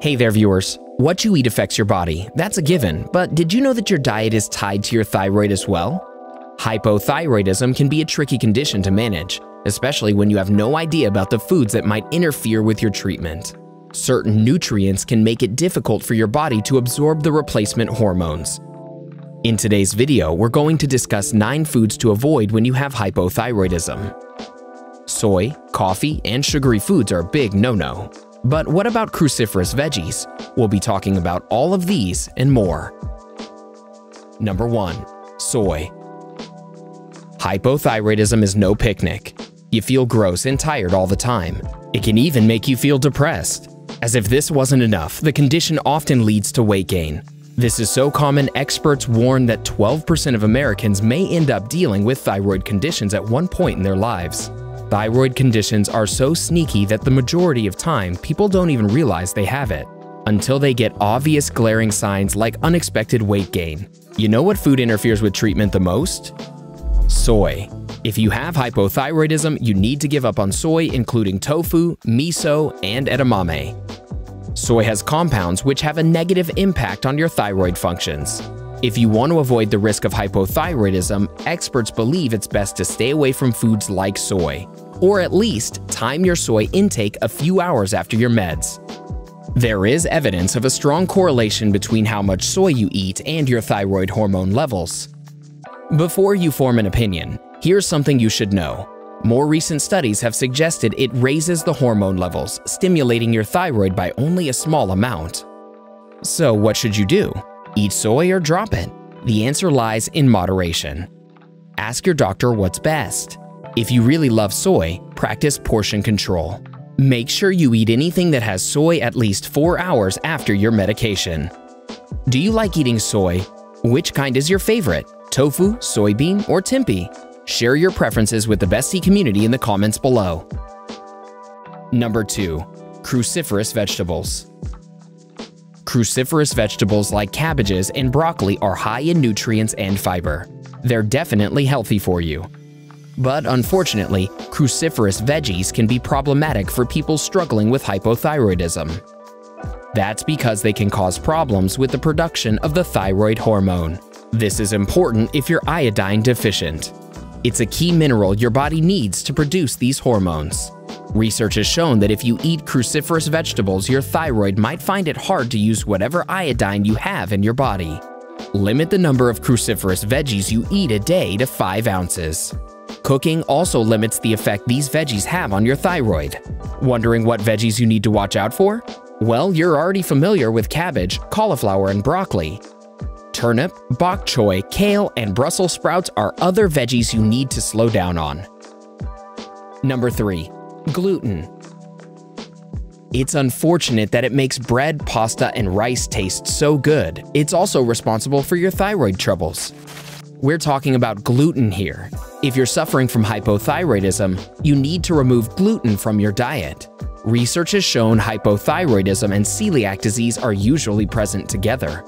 Hey there viewers, what you eat affects your body, that's a given, but did you know that your diet is tied to your thyroid as well? Hypothyroidism can be a tricky condition to manage, especially when you have no idea about the foods that might interfere with your treatment. Certain nutrients can make it difficult for your body to absorb the replacement hormones. In today's video, we're going to discuss 9 foods to avoid when you have hypothyroidism. Soy, coffee, and sugary foods are a big no-no. But what about cruciferous veggies? We'll be talking about all of these and more. Number 1. Soy. Hypothyroidism is no picnic. You feel gross and tired all the time. It can even make you feel depressed. As if this wasn't enough, the condition often leads to weight gain. This is so common, experts warn that 12% of Americans may end up dealing with thyroid conditions at one point in their lives. Thyroid conditions are so sneaky that the majority of time, people don't even realize they have it, until they get obvious glaring signs like unexpected weight gain. You know what food interferes with treatment the most? Soy. If you have hypothyroidism, you need to give up on soy, including tofu, miso, and edamame. Soy has compounds which have a negative impact on your thyroid functions. If you want to avoid the risk of hypothyroidism, experts believe it's best to stay away from foods like soy, or at least time your soy intake a few hours after your meds. There is evidence of a strong correlation between how much soy you eat and your thyroid hormone levels. Before you form an opinion, here's something you should know. More recent studies have suggested it raises the hormone levels, stimulating your thyroid by only a small amount. So what should you do? Eat soy or drop it? The answer lies in moderation. Ask your doctor what's best. If you really love soy, practice portion control. Make sure you eat anything that has soy at least 4 hours after your medication. Do you like eating soy? Which kind is your favorite? Tofu, soybean, or tempeh? Share your preferences with the Bestie community in the comments below. Number 2. Cruciferous vegetables. Cruciferous vegetables like cabbages and broccoli are high in nutrients and fiber. They're definitely healthy for you. But unfortunately, cruciferous veggies can be problematic for people struggling with hypothyroidism. That's because they can cause problems with the production of the thyroid hormone. This is important if you're iodine deficient. It's a key mineral your body needs to produce these hormones. Research has shown that if you eat cruciferous vegetables, your thyroid might find it hard to use whatever iodine you have in your body. Limit the number of cruciferous veggies you eat a day to 5 ounces. Cooking also limits the effect these veggies have on your thyroid. Wondering what veggies you need to watch out for? Well, you're already familiar with cabbage, cauliflower, and broccoli. Turnip, bok choy, kale, and Brussels sprouts are other veggies you need to slow down on. Number 3. Gluten. It's unfortunate that it makes bread, pasta, and rice taste so good. It's also responsible for your thyroid troubles. We're talking about gluten here. If you're suffering from hypothyroidism, you need to remove gluten from your diet. Research has shown hypothyroidism and celiac disease are usually present together.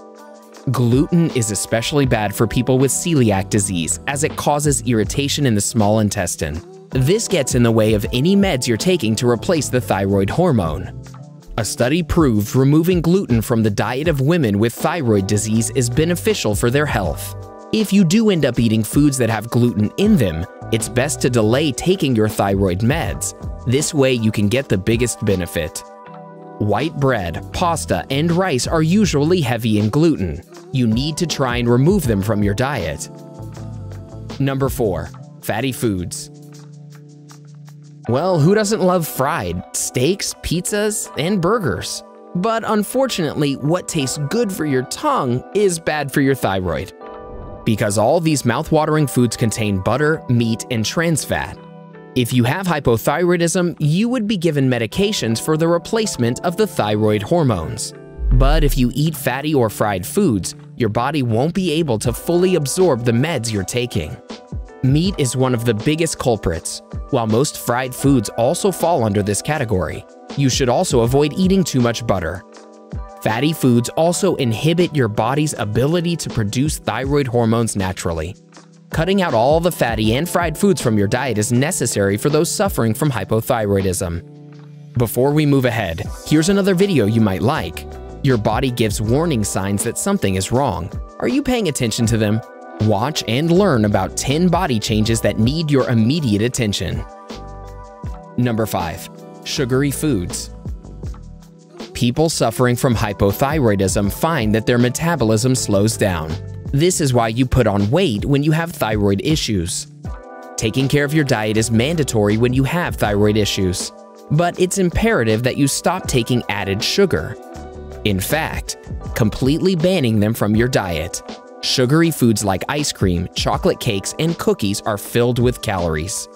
Gluten is especially bad for people with celiac disease as it causes irritation in the small intestine. This gets in the way of any meds you're taking to replace the thyroid hormone. A study proved removing gluten from the diet of women with thyroid disease is beneficial for their health. If you do end up eating foods that have gluten in them, it's best to delay taking your thyroid meds. This way you can get the biggest benefit. White bread, pasta, and rice are usually heavy in gluten. You need to try and remove them from your diet. Number 4. Fatty foods. Well, who doesn't love fried steaks, pizzas, and burgers? But unfortunately, what tastes good for your tongue is bad for your thyroid. Because all these mouth-watering foods contain butter, meat, and trans fat. If you have hypothyroidism, you would be given medications for the replacement of the thyroid hormones. But if you eat fatty or fried foods, your body won't be able to fully absorb the meds you're taking. Meat is one of the biggest culprits. While most fried foods also fall under this category, you should also avoid eating too much butter. Fatty foods also inhibit your body's ability to produce thyroid hormones naturally. Cutting out all the fatty and fried foods from your diet is necessary for those suffering from hypothyroidism. Before we move ahead, here's another video you might like. Your body gives warning signs that something is wrong. Are you paying attention to them? Watch and learn about 10 body changes that need your immediate attention. Number 5. Sugary foods. People suffering from hypothyroidism find that their metabolism slows down. This is why you put on weight when you have thyroid issues. Taking care of your diet is mandatory when you have thyroid issues, but it's imperative that you stop taking added sugar. In fact, completely banning them from your diet. Sugary foods like ice cream, chocolate cakes, and cookies are filled with calories.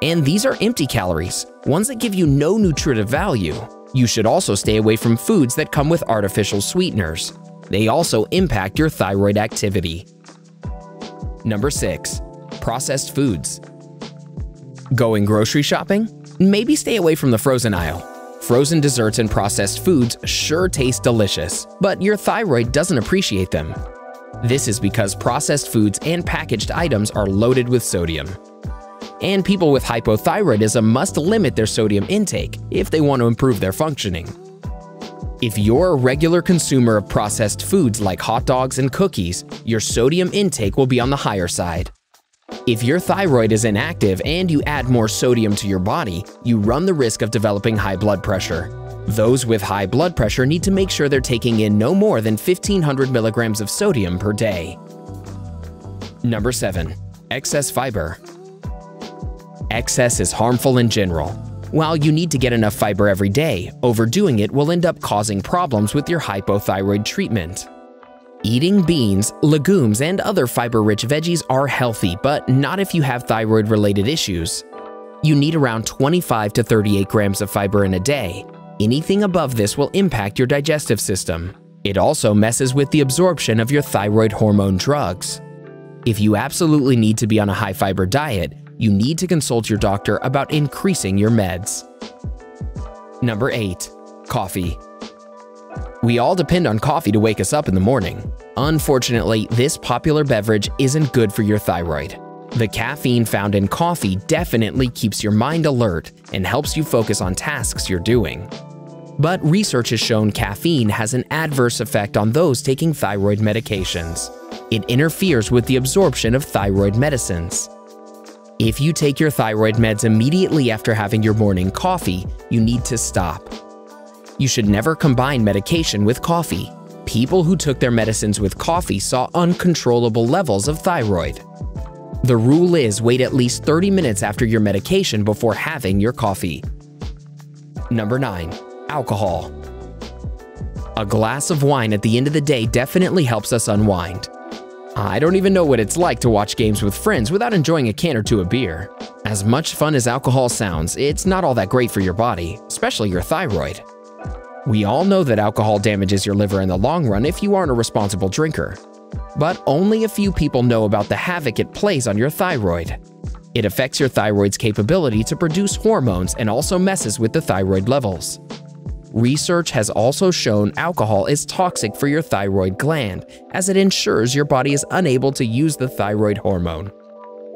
And these are empty calories, ones that give you no nutritive value. You should also stay away from foods that come with artificial sweeteners. They also impact your thyroid activity. Number 6. Processed foods. Going grocery shopping? Maybe stay away from the frozen aisle. Frozen desserts and processed foods sure taste delicious, but your thyroid doesn't appreciate them. This is because processed foods and packaged items are loaded with sodium. And people with hypothyroidism must limit their sodium intake if they want to improve their functioning. If you're a regular consumer of processed foods like hot dogs and cookies, your sodium intake will be on the higher side. If your thyroid is inactive and you add more sodium to your body, you run the risk of developing high blood pressure. Those with high blood pressure need to make sure they're taking in no more than 1,500 milligrams of sodium per day. Number 7. Excess fiber. Excess is harmful in general. While you need to get enough fiber every day, overdoing it will end up causing problems with your hypothyroid treatment. Eating beans, legumes, and other fiber-rich veggies are healthy, but not if you have thyroid-related issues. You need around 25 to 38 grams of fiber in a day. Anything above this will impact your digestive system. It also messes with the absorption of your thyroid hormone drugs. If you absolutely need to be on a high-fiber diet, you need to consult your doctor about increasing your meds. Number 8. Coffee. We all depend on coffee to wake us up in the morning. Unfortunately, this popular beverage isn't good for your thyroid. The caffeine found in coffee definitely keeps your mind alert and helps you focus on tasks you're doing. But research has shown caffeine has an adverse effect on those taking thyroid medications. It interferes with the absorption of thyroid medicines. If you take your thyroid meds immediately after having your morning coffee, you need to stop. You should never combine medication with coffee. People who took their medicines with coffee saw uncontrollable levels of thyroid. The rule is wait at least 30 minutes after your medication before having your coffee. Number 9. Alcohol. A glass of wine at the end of the day definitely helps us unwind. I don't even know what it's like to watch games with friends without enjoying a can or two of beer. As much fun as alcohol sounds, it's not all that great for your body, especially your thyroid. We all know that alcohol damages your liver in the long run if you aren't a responsible drinker. But only a few people know about the havoc it plays on your thyroid. It affects your thyroid's capability to produce hormones and also messes with the thyroid levels. Research has also shown alcohol is toxic for your thyroid gland, as it ensures your body is unable to use the thyroid hormone.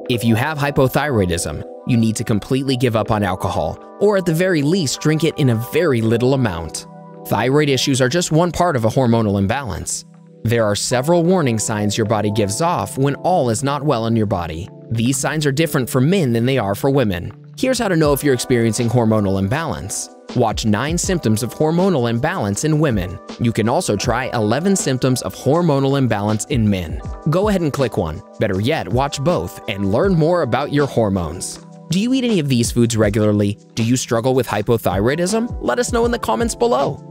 If you have hypothyroidism, you need to completely give up on alcohol, or at the very least drink it in a very little amount. Thyroid issues are just one part of a hormonal imbalance. There are several warning signs your body gives off when all is not well in your body. These signs are different for men than they are for women. Here's how to know if you're experiencing hormonal imbalance. Watch 9 symptoms of hormonal imbalance in women. You can also try 11 symptoms of hormonal imbalance in men. Go ahead and click one. Better yet, watch both and learn more about your hormones. Do you eat any of these foods regularly? Do you struggle with hypothyroidism? Let us know in the comments below.